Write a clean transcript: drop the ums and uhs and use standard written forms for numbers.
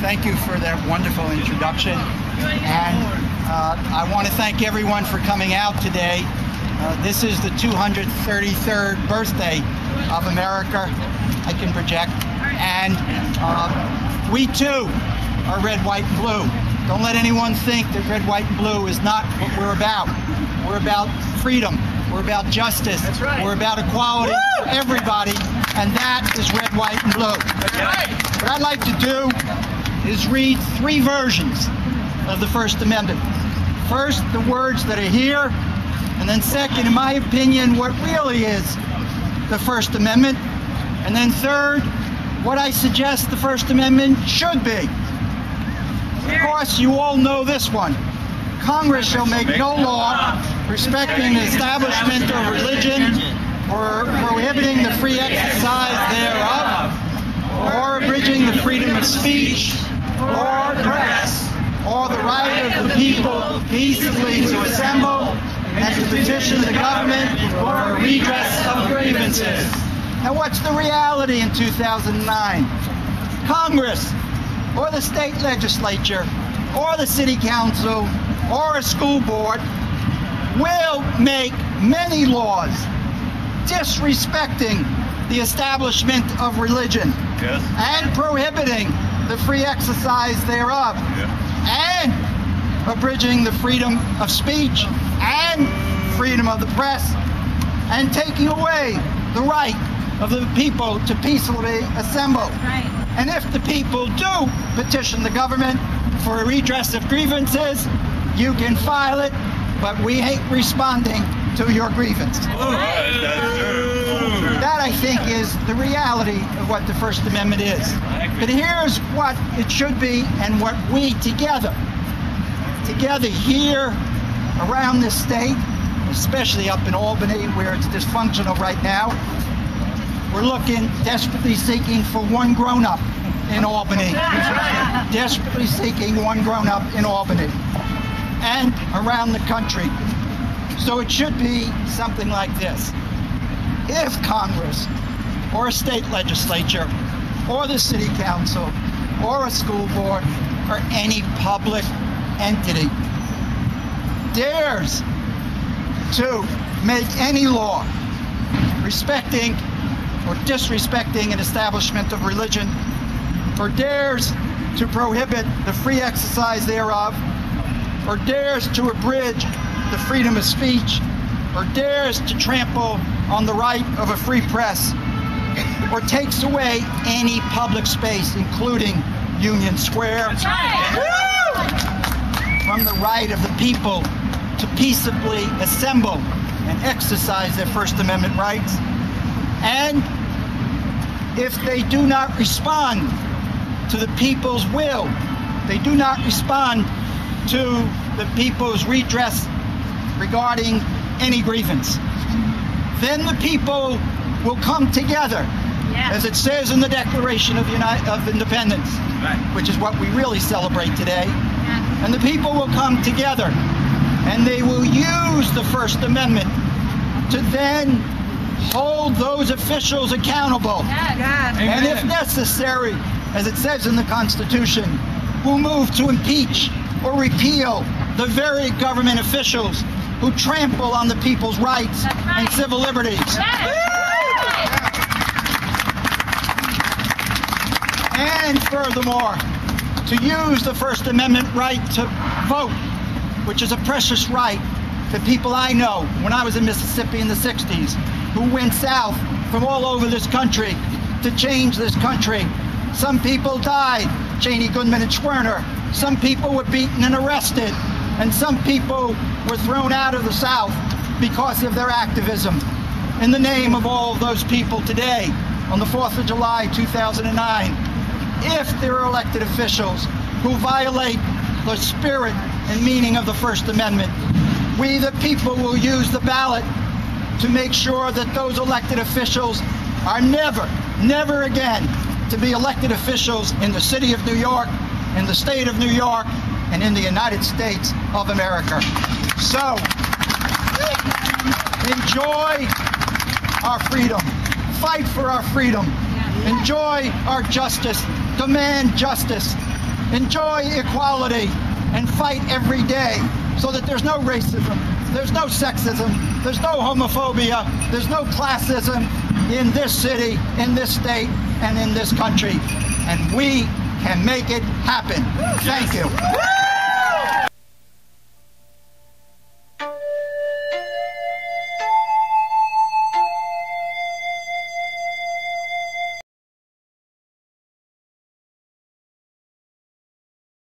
thank you for that wonderful introduction. And I want to thank everyone for coming out today. This is the 233rd birthday of America. I can project. And we too are red, white, and blue. Don't let anyone think that red, white, and blue is not what we're about. We're about freedom. We're about justice. That's right. We're about equality for everybody, and that is red, white, and blue. That's right. What I'd like to do is read three versions of the First Amendment. First, the words that are here, and then second, in my opinion, what really is the First Amendment, and then third, what I suggest the First Amendment should be. Of course, you all know this one. Congress shall make no law respecting the establishment of religion or prohibiting the free exercise thereof, or abridging the freedom of speech or press, or the right of the people peaceably to assemble and to petition the government for a redress of grievances. Now, what's the reality in 2009? Congress, or the state legislature, or the city council, or a school board will make many laws disrespecting the establishment of religion, yes, and prohibiting the free exercise thereof, yes, and abridging the freedom of speech and freedom of the press, and taking away the right of the people to peacefully assemble. Right. And if the people do petition the government for a redress of grievances, you can file it, but we ain't responding to your grievance. That, I think, is the reality of what the First Amendment is. But here's what it should be, and what we together here around this state, especially up in Albany where it's dysfunctional right now, we're looking, desperately seeking for one grown-up in Albany. Desperately seeking one grown-up in Albany and around the country. So it should be something like this. If Congress or a state legislature or the city council or a school board or any public entity dares to make any law respecting or disrespecting an establishment of religion, or dares to prohibit the free exercise thereof, or dares to abridge the freedom of speech, or dares to trample on the right of a free press, or takes away any public space, including Union Square, from the right of the people to peaceably assemble and exercise their First Amendment rights, and if they do not respond to the people's will, they do not respond to the people's redress regarding any grievance, then the people will come together, as it says in the Declaration of Independence, which is what we really celebrate today. And the people will come together, and they will use the First Amendment to then hold those officials accountable. And if necessary, as it says in the Constitution, will move to impeach or repeal the very government officials who trample on the people's rights and civil liberties. And furthermore, to use the First Amendment right to vote, which is a precious right that people I know, when I was in Mississippi in the 60s, who went south from all over this country to change this country. Some people died, Cheney, Goodman, and Schwerner. Some people were beaten and arrested, and some people were thrown out of the South because of their activism. In the name of all of those people today, on the 4th of July, 2009, if there are elected officials who violate the spirit and meaning of the First Amendment, we, the people, will use the ballot to make sure that those elected officials are never again to be elected officials in the city of New York, in the state of New York, and in the United States of America. So, enjoy our freedom. Fight for our freedom. Enjoy our justice. Demand justice. enjoy equality, and fight every day so that there's no racism, there's no sexism, there's no homophobia, there's no classism in this city, in this state, and in this country. And we can make it happen. Thank you.